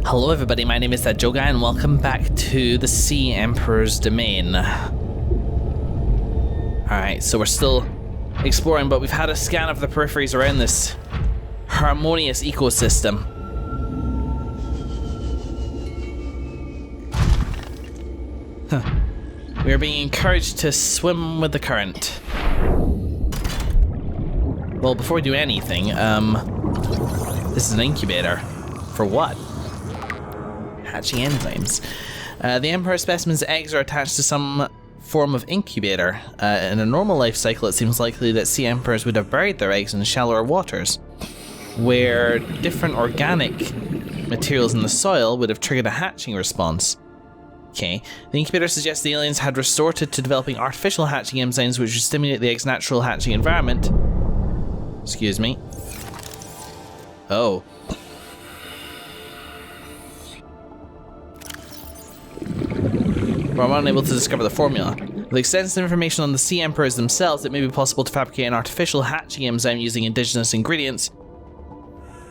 Hello everybody, my name is that Joe Guy and welcome back to the Sea Emperor's Domain. Alright, so we're still exploring, but we've had a scan of the peripheries around this harmonious ecosystem. We are being encouraged to swim with the current. Well, before we do anything, this is an incubator. For what? Hatching enzymes. The Emperor specimen's eggs are attached to some form of incubator. In a normal life cycle, it seems likely that sea emperors would have buried their eggs in shallower waters, where different organic materials in the soil would have triggered a hatching response. Okay, the incubator suggests the aliens had resorted to developing artificial hatching enzymes which would stimulate the egg's natural hatching environment. Excuse me. Oh. We're unable to discover the formula. With extensive information on the sea emperors themselves, it may be possible to fabricate an artificial hatching enzyme using indigenous ingredients.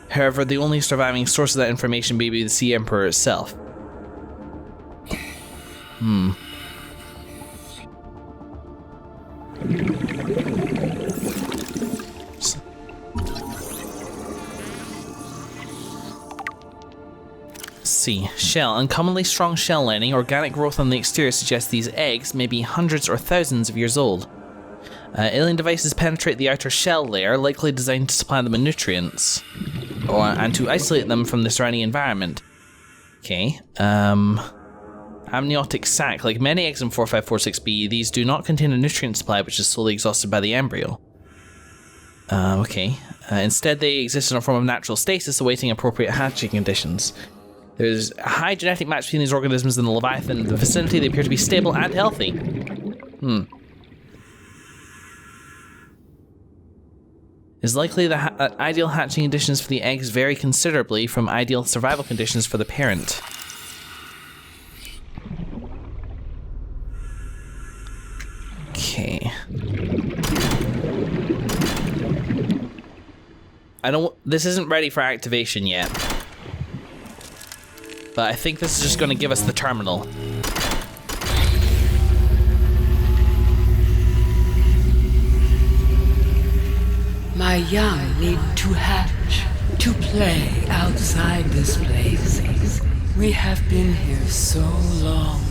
However, the only surviving source of that information may be the sea emperor itself. C. Shell. Uncommonly strong shell lining. Organic growth on the exterior suggests these eggs may be hundreds or thousands of years old. Alien devices penetrate the outer shell layer, likely designed to supply them with nutrients, and to isolate them from the surrounding environment. Okay. Amniotic sac. Like many eggs in 4546b, these do not contain a nutrient supply which is slowly exhausted by the embryo. Okay. Instead, they exist in a form of natural stasis, awaiting appropriate hatching conditions. There's a high genetic match between these organisms and the Leviathan. In the vicinity, they appear to be stable and healthy. It's likely that ideal hatching conditions for the eggs vary considerably from ideal survival conditions for the parent. Okay. This isn't ready for activation yet. But I think this is just going to give us the terminal. My young need to hatch, to play outside this place. We have been here so long.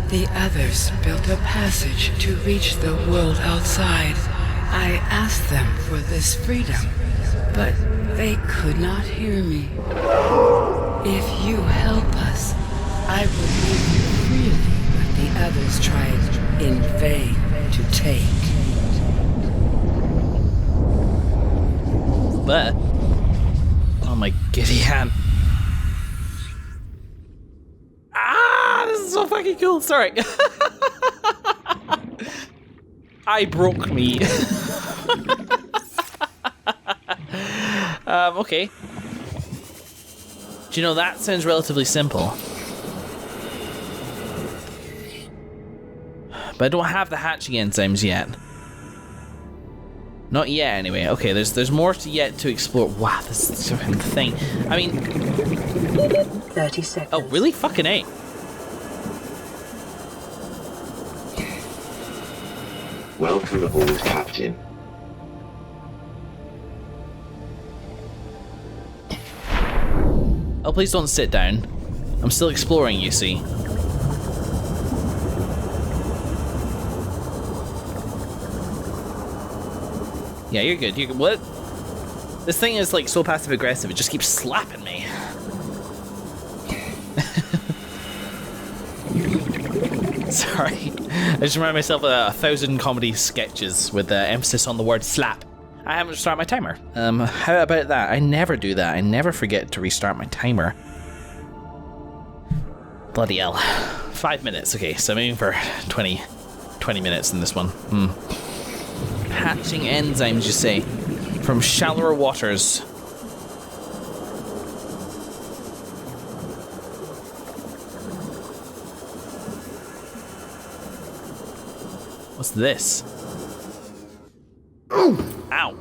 The others built a passage to reach the world outside. I asked them for this freedom, but they could not hear me. If you help us, I will give you freely what the others tried in vain to take. But, oh my giddy hand. Ah, this is so fucking cool. Sorry. I broke me. Okay. Do you know, that sounds relatively simple. But I don't have the hatching enzymes yet. Not yet, anyway. Okay, there's more yet to explore. Wow, this is a thing. I mean... 30 seconds. Oh, really? Fucking A. Welcome aboard, Captain. Oh, please don't sit down. I'm still exploring, you see. Yeah, you're good. You're good. What? This thing is like so passive aggressive. It just keeps slapping me. Sorry. I just remind myself of 1,000 comedy sketches with the emphasis on the word slap. I haven't restarted my timer. How about that? I never do that. I never forget to restart my timer. Bloody hell. 5 minutes. Okay, so I'm aiming for 20 minutes in this one. Hatching enzymes, you say, from shallower waters. What's this? Ow!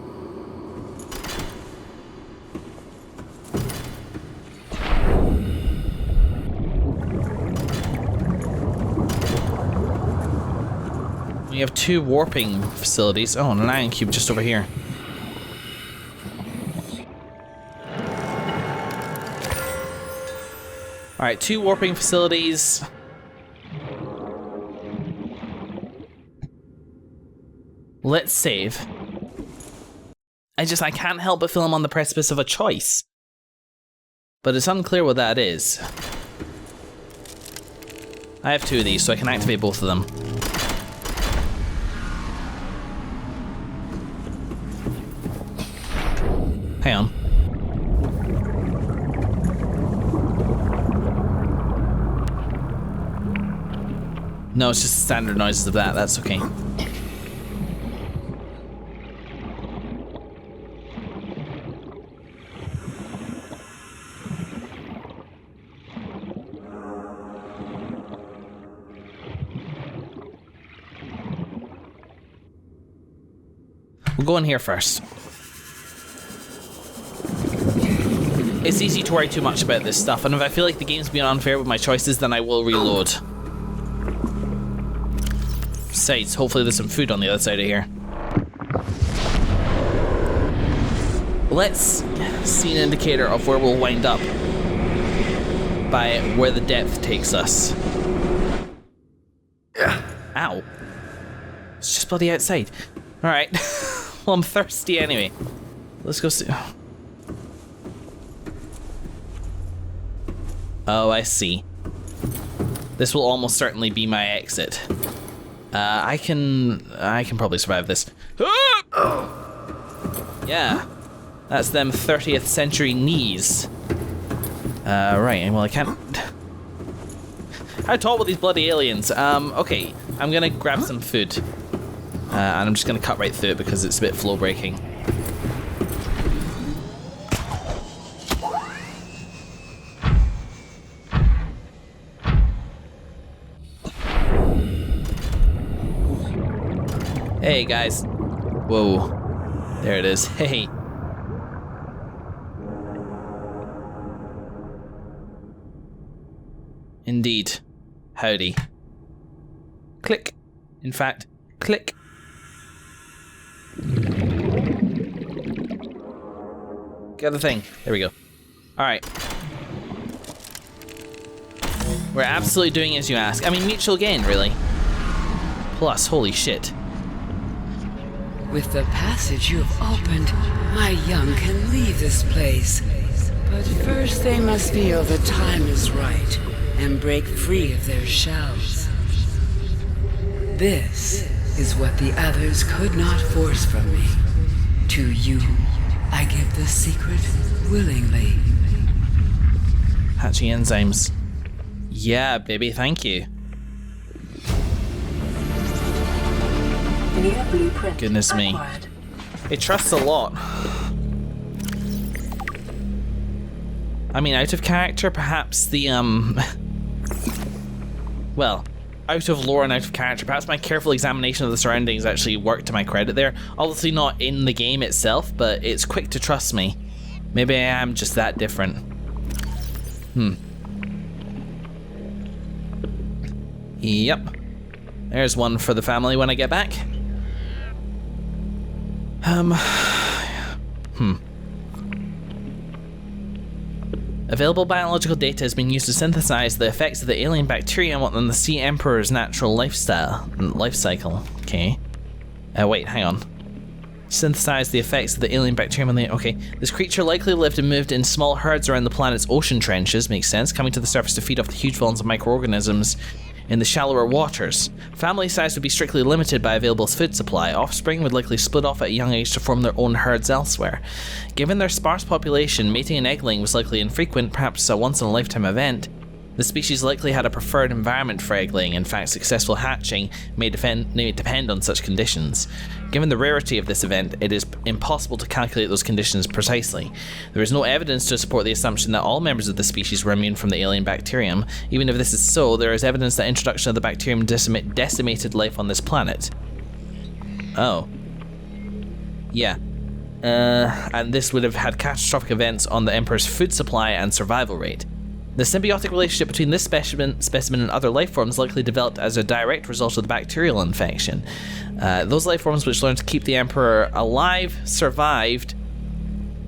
We have 2 warping facilities. Oh, and an ion cube just over here. Alright, 2 warping facilities. Let's save. I can't help but feel I'm on the precipice of a choice. But it's unclear what that is. I have 2 of these, so I can activate both of them. Hang on. No, it's just standard noises of that. That's okay. We'll go in here first. It's easy to worry too much about this stuff, and if I feel like the game's being unfair with my choices, then I will reload. Besides, hopefully there's some food on the other side of here. Let's see an indicator of where we'll wind up by where the depth takes us. Ow. It's just bloody outside. Alright. Well, I'm thirsty anyway. Let's go see. Oh, I see. This will almost certainly be my exit. I can probably survive this. Yeah. That's them 30th century knees. Right, well I can't... How tall were these bloody aliens? Okay, I'm gonna grab some food. And I'm just gonna cut right through it because it's a bit flow breaking. Hey guys. Whoa. There it is. Hey. Indeed. Howdy. Click. In fact, click. Get the thing. There we go. Alright. We're absolutely doing as you ask. I mean, mutual gain, really. Plus, holy shit. With the passage you have opened, my young can leave this place. But first they must feel the time is right and break free of their shells. This is what the others could not force from me. To you, I give the secret willingly. Hatching enzymes. Yeah, baby, thank you. Goodness me. It trusts a lot. I mean, out of character, perhaps the, well, out of lore and out of character, perhaps my careful examination of the surroundings actually worked to my credit there. Obviously not in the game itself, but it's quick to trust me. Maybe I am just that different. Yep. There's one for the family when I get back. Available biological data has been used to synthesize the effects of the alien bacterium on the Sea Emperor's natural life cycle. Okay. Wait, hang on. Synthesize the effects of the alien bacterium on the... Okay. This creature likely lived and moved in small herds around the planet's ocean trenches, makes sense, coming to the surface to feed off the huge volumes of microorganisms in the shallower waters. Family size would be strictly limited by available food supply. Offspring would likely split off at a young age to form their own herds elsewhere. Given their sparse population, mating and egg laying was likely infrequent, perhaps a once-in-a-lifetime event. The species likely had a preferred environment for egg laying. In fact, successful hatching may depend on such conditions. Given the rarity of this event, it is impossible to calculate those conditions precisely. There is no evidence to support the assumption that all members of the species were immune from the alien bacterium. Even if this is so, there is evidence that introduction of the bacterium decimated life on this planet. Oh. Yeah. And this would have had catastrophic events on the Emperor's food supply and survival rate. The symbiotic relationship between this specimen and other life forms likely developed as a direct result of the bacterial infection. Those life forms which learned to keep the Emperor alive survived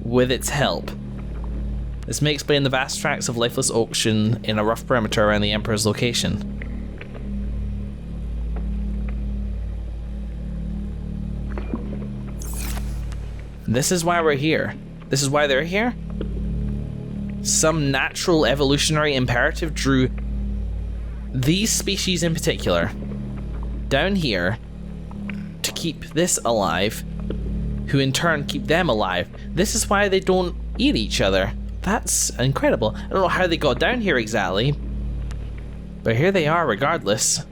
with its help. This may explain the vast tracts of lifeless ocean in a rough perimeter around the Emperor's location. This is why we're here. This is why they're here. Some natural evolutionary imperative drew these species in particular down here to keep this alive, who in turn keep them alive. This is why they don't eat each other. That's incredible. I don't know how they got down here exactly, but here they are regardless.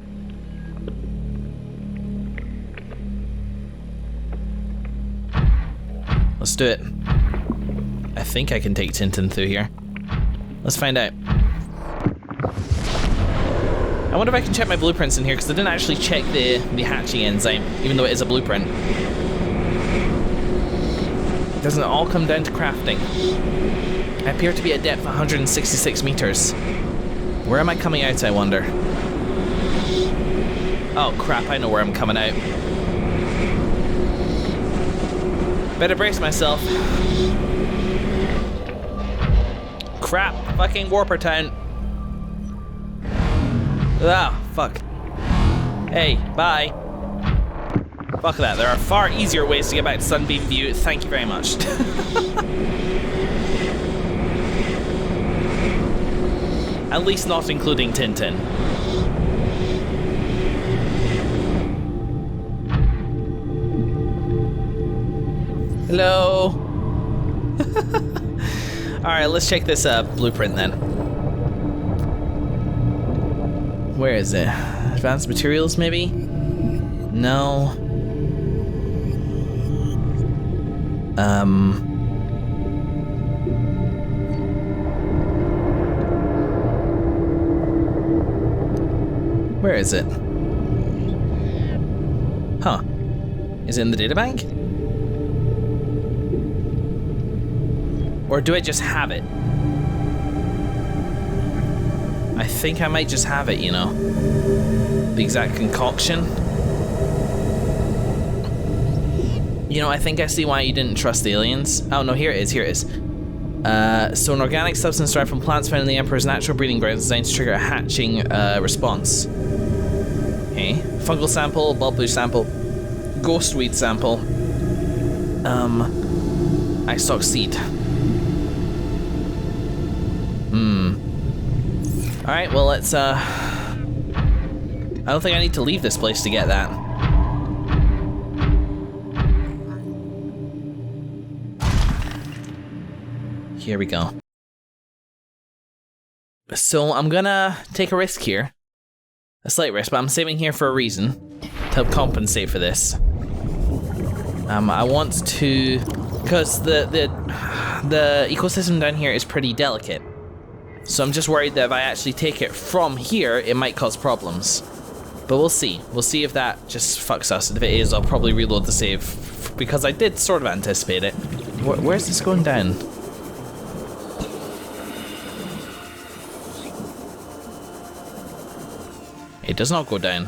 Let's do it. I think I can take Tintin through here. Let's find out. I wonder if I can check my blueprints in here, because I didn't actually check the hatching enzyme, even though it is a blueprint. Doesn't it all come down to crafting? I appear to be at depth 166 meters. Where am I coming out, I wonder? Oh crap, I know where I'm coming out. Better brace myself. Crap, fucking Warper Town. Ah, fuck. Hey, bye. Fuck that, there are far easier ways to get back to Sunbeam View, thank you very much. At least not including Tintin. Hello. Alright, let's check this blueprint then. Where is it? Advanced materials, maybe? No. Where is it? Huh. Is it in the databank? Or do I just have it? I think I might just have it, you know. The exact concoction. You know, I think I see why you didn't trust the aliens. Oh no, here it is, here it is. So an organic substance derived from plants found in the Emperor's natural breeding grounds designed to trigger a hatching response. Okay, fungal sample, bulbous sample, ghostweed sample, eye stalk seed. Alright, well let's I don't think I need to leave this place to get that. Here we go. So I'm gonna take a risk here. A slight risk, but I'm saving here for a reason. To help compensate for this. I want to... because the ecosystem down here is pretty delicate. So I'm just worried that if I actually take it from here, it might cause problems. But we'll see. We'll see if that just fucks us. And if it is, I'll probably reload the save. Because I did sort of anticipate it. Where's this going down? It does not go down.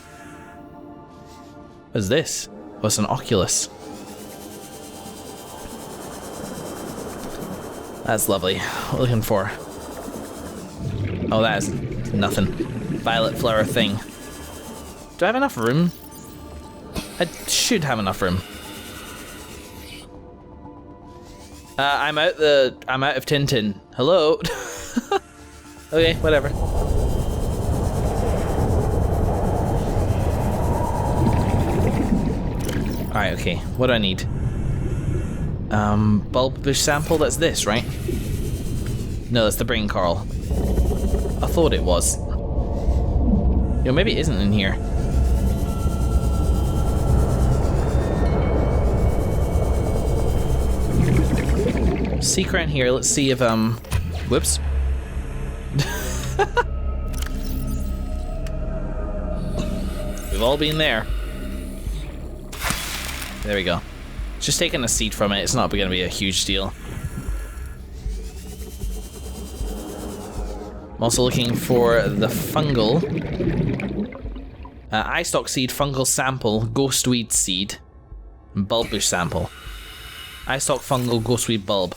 What is this? What's an Oculus? That's lovely. What are we looking for? Oh, that is nothing. Violet flower thing. Do I have enough room? I should have enough room. I'm out of Tintin. Hello? Okay, whatever. Alright, okay. What do I need? Bulbous sample, that's this, right? No, that's the brain coral. I thought it was. You know, maybe it isn't in here. Secret in here, let's see if, whoops. We've all been there. There we go. Just taking a seed from it, it's not going to be a huge deal. I'm also looking for the fungal. Eye stalk seed, fungal sample, ghostweed seed, and bulbbush sample. Eye stalk, fungal, ghostweed, bulb.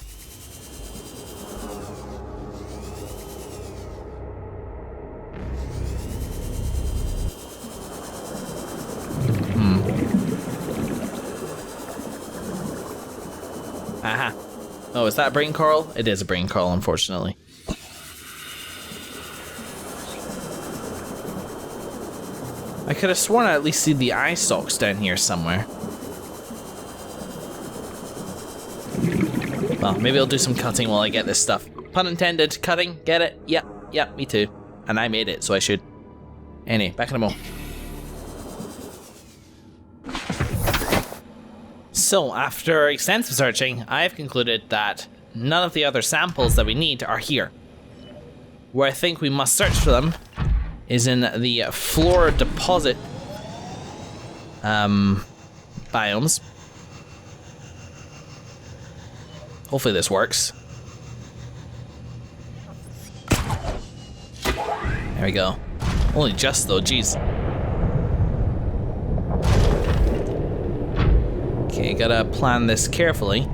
Aha. Oh, is that a brain coral? It is a brain coral, unfortunately. I could have sworn I at least see the eye stalks down here somewhere. Well, maybe I'll do some cutting while I get this stuff. Pun intended. Cutting. Get it? Yep. Yep, me too. And I made it, so I should. Anyway, back in a moment. So, after extensive searching, I've concluded that none of the other samples that we need are here. Where I think we must search for them is in the floor deposit biomes. Hopefully this works. There we go. Only just though, jeez. Okay, gotta plan this carefully.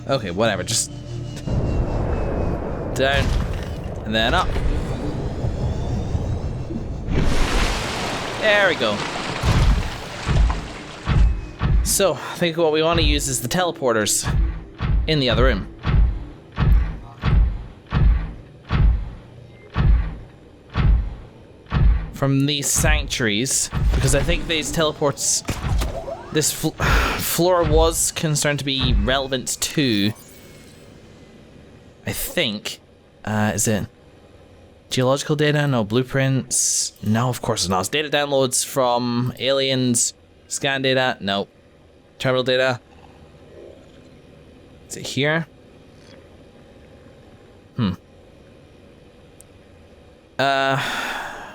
Okay, whatever, just down and then up. There we go. So, I think what we want to use is the teleporters in the other room. From these sanctuaries, because I think these teleports, this floor was concerned to be relevant to, I think, is it geological data? No. Blueprints? No, of course it's not. It's data downloads from aliens. Scan data? No. Terminal data? Is it here?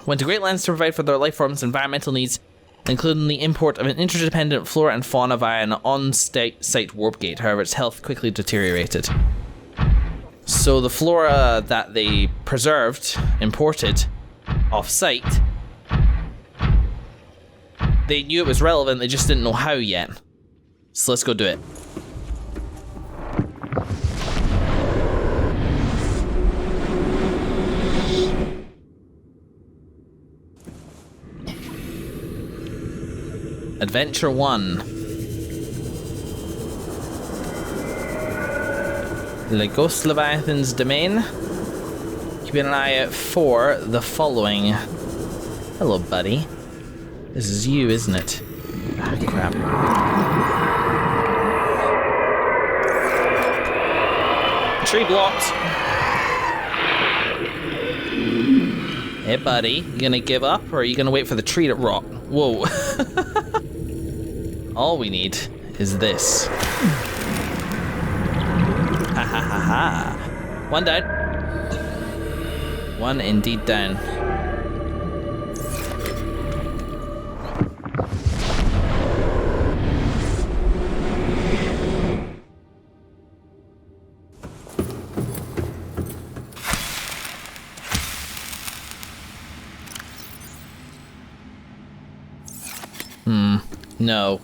Went to great lengths to provide for their life forms' environmental needs, including the import of an interdependent flora and fauna via an on-site warp gate. However, its health quickly deteriorated. So the flora that they preserved, imported, off-site, they knew it was relevant, they just didn't know how yet. So let's go do it. Adventure 1. The Ghost Leviathan's Domain. Keeping an eye out for the following. Hello, buddy. This is you, isn't it? Ah, crap. Tree blocked. Hey, buddy. You gonna give up, or are you gonna wait for the tree to rot? Whoa. All we need is this. Ha ha ha ha. One down. One indeed down. No.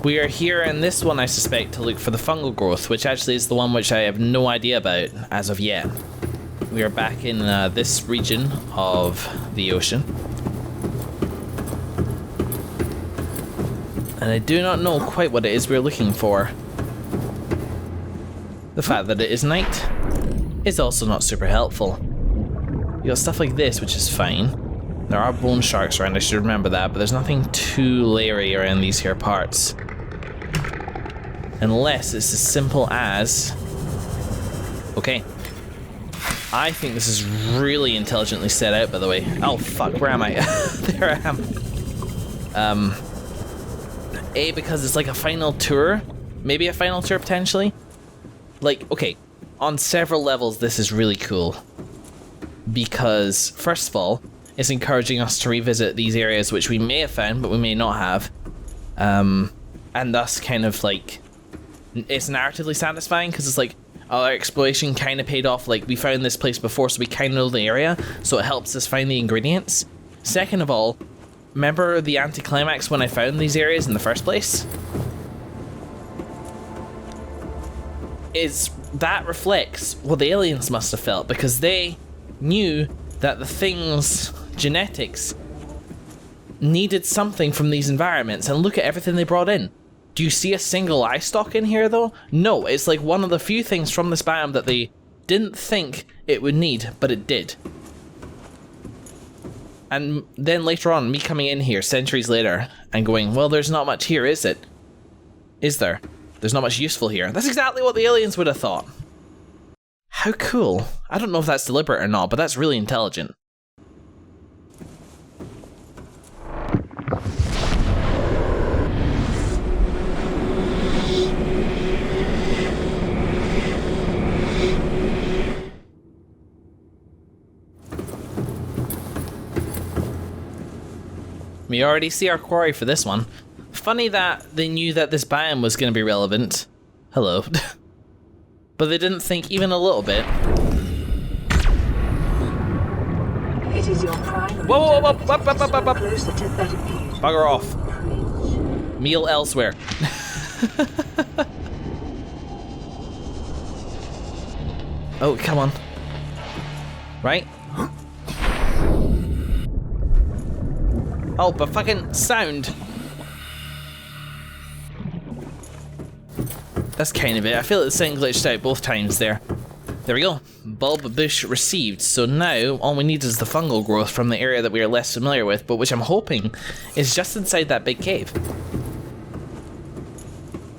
We are here in this one, I suspect, to look for the fungal growth, which actually is the one which I have no idea about as of yet. We are back in this region of the ocean. And I do not know quite what it is we're looking for. The fact that it is night is also not super helpful. You got stuff like this, which is fine. There are bone sharks around, I should remember that, but there's nothing too leery around these here parts. Unless it's as simple as... Okay. I think this is really intelligently set out, by the way. Oh, fuck, where am I? There I am. A, because it's like a final tour, maybe a final tour potentially. Like, okay, on several levels this is really cool. Because, first of all, it's encouraging us to revisit these areas which we may have found, but we may not have. And thus kind of like, it's narratively satisfying, because it's like, our exploration kind of paid off. Like, we found this place before, so we kind of know the area, so it helps us find the ingredients. Second of all, remember the anticlimax when I found these areas in the first place? That reflects what the aliens must have felt, because they knew that the thing's genetics needed something from these environments, and look at everything they brought in. Do you see a single eye stalk in here though? No, it's like one of the few things from this biome that they didn't think it would need, but it did. And then later on, me coming in here centuries later and going, well, there's not much here, is it? Is there? There's not much useful here. That's exactly what the aliens would have thought. How cool. I don't know if that's deliberate or not, but that's really intelligent. We already see our quarry for this one. Funny that they knew that this biome was going to be relevant. Hello. But they didn't think even a little bit. It is your primary Whoa, whoa, whoa, target whoop, whoop, whoop, whoop, whoop. closer to that appears. Bugger off. Meal elsewhere. Oh, come on. Right? Oh, but fucking sound. That's kind of it. I feel like the sound glitched out both times there. There we go. Bulb bush received. So now all we need is the fungal growth from the area that we are less familiar with, but which I'm hoping is just inside that big cave.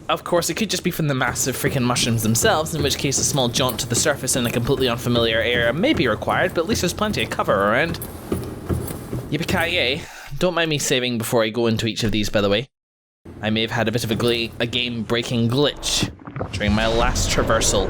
Of course, it could just be from the massive freaking mushrooms themselves, in which case a small jaunt to the surface in a completely unfamiliar area may be required, but at least there's plenty of cover around. Yippee-ki-yay. Don't mind me saving before I go into each of these, by the way. I may have had a bit of a game-breaking glitch during my last traversal.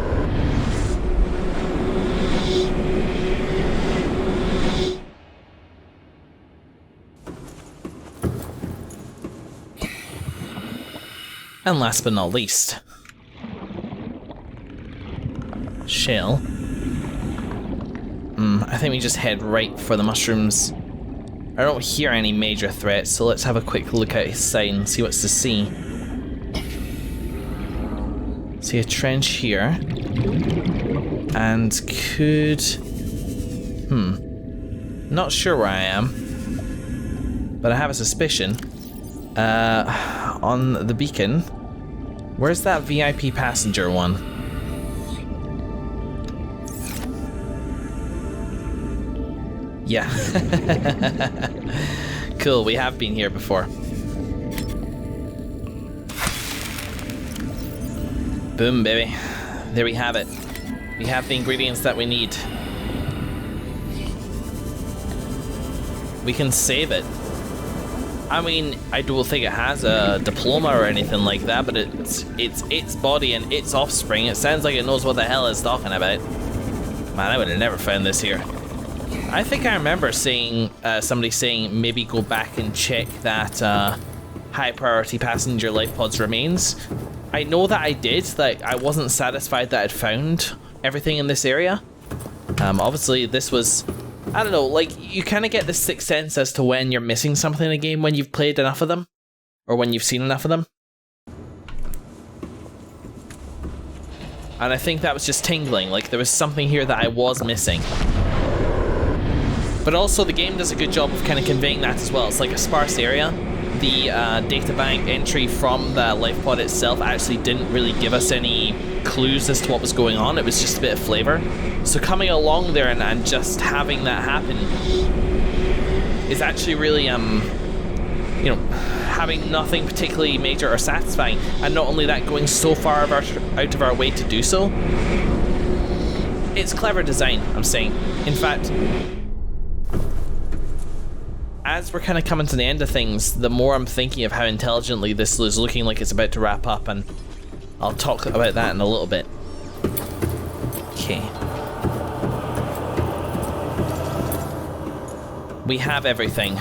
And last but not least, shell. I think we just head right for the mushrooms. I don't hear any major threats, so let's have a quick look outside and see what's to see. See a trench here. And could... Not sure where I am. But I have a suspicion. On the beacon. Where's that VIP passenger one? Yeah. Cool, we have been here before. Boom, baby. There we have it. We have the ingredients that we need. We can save it. I mean, I don't think it has a diploma or anything like that, but it's its body and its offspring. It sounds like it knows what the hell it's talking about. Man, I would have never found this here. I think I remember seeing somebody saying maybe go back and check that high priority passenger life pod's remains. I know that I did, like I wasn't satisfied that I'd found everything in this area. Obviously this was, I don't know, like you kind of get this sixth sense as to when you're missing something in a game when you've played enough of them, or when you've seen enough of them. And I think that was just tingling, like there was something here that I was missing. But also the game does a good job of kind of conveying that as well. It's like a sparse area. The databank entry from the life pod itself actually didn't really give us any clues as to what was going on. It was just a bit of flavor. So coming along there and just having that happen is actually really, you know, having nothing particularly major or satisfying. And not only that, going so far out of our way to do so. It's clever design, I'm saying. In fact, as we're kind of coming to the end of things, the more I'm thinking of how intelligently this is looking like it's about to wrap up, and I'll talk about that in a little bit. Okay. We have everything.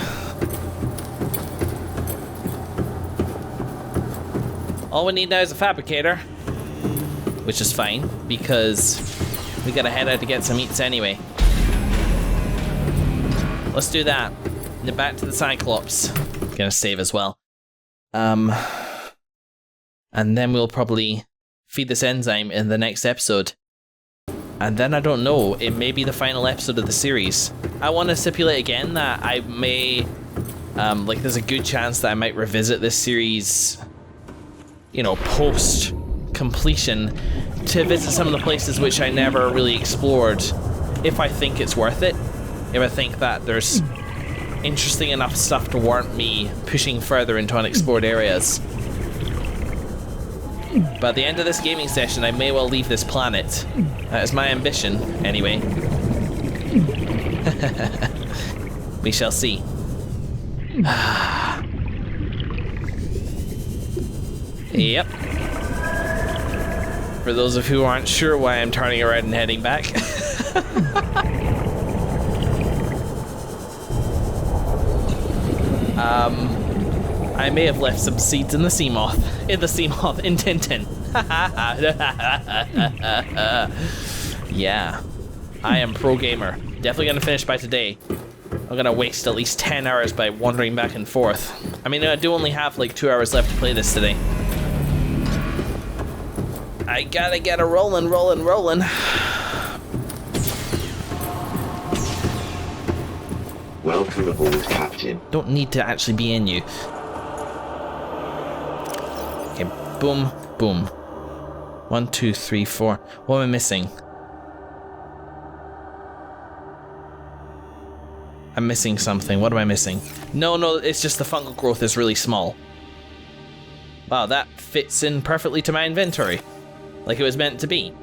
All we need now is a fabricator, which is fine because we gotta head out to get some eats anyway. Let's do that. Then back to the Cyclops. Gonna save as well. And then we'll probably feed this enzyme in the next episode. And then I don't know, it may be the final episode of the series. I want to stipulate again that I may, like there's a good chance that I might revisit this series, you know, post completion to visit some of the places which I never really explored, if I think it's worth it. If I think that there's interesting enough stuff to warrant me pushing further into unexplored areas. But at the end of this gaming session, I may well leave this planet. That is my ambition, anyway. We shall see. Yep. For those of you who aren't sure why I'm turning around and heading back. I may have left some seeds in the sea moth. In Tintin. Yeah. I am pro gamer. Definitely gonna finish by today. I'm gonna waste at least 10 hours by wandering back and forth. I mean, I do only have like 2 hours left to play this today. I gotta get a rolling. Welcome aboard, Captain. Don't need to actually be in you. Okay, boom, boom. 1, 2, 3, 4. What am I missing? I'm missing something. What am I missing? No, it's just the fungal growth is really small. Wow, that fits in perfectly to my inventory. Like it was meant to be.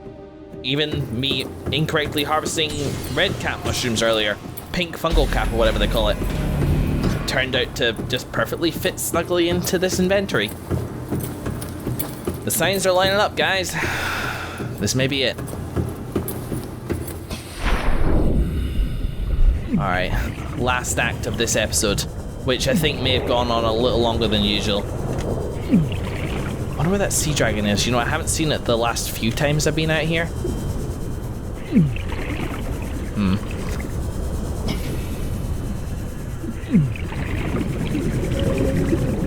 Even me incorrectly harvesting red cap mushrooms earlier, pink fungal cap or whatever they call it, turned out to just perfectly fit snugly into this inventory. The signs are lining up, guys. This may be it. Alright, last act of this episode, which I think may have gone on a little longer than usual. I wonder where that sea dragon is. You know, I haven't seen it the last few times I've been out here.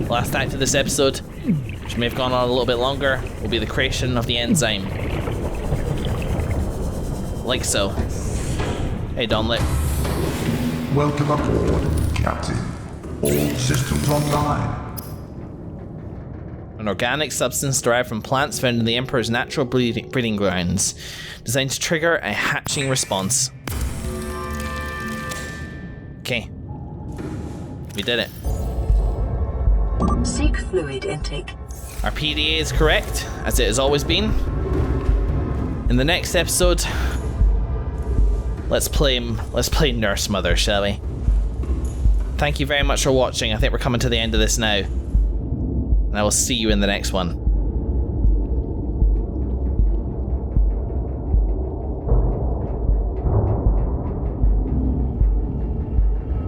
Last act of this episode, which may have gone on a little bit longer, will be the creation of the enzyme. Like so. Hey, Donlet. Welcome aboard, Captain. All systems online. An organic substance derived from plants found in the Emperor's natural breeding grounds, designed to trigger a hatching response. Okay. We did it. Seek fluid intake. Our PDA is correct, as it has always been. In the next episode, let's play Nurse Mother, shall we? Thank you very much for watching. I think we're coming to the end of this now. And I will see you in the next one.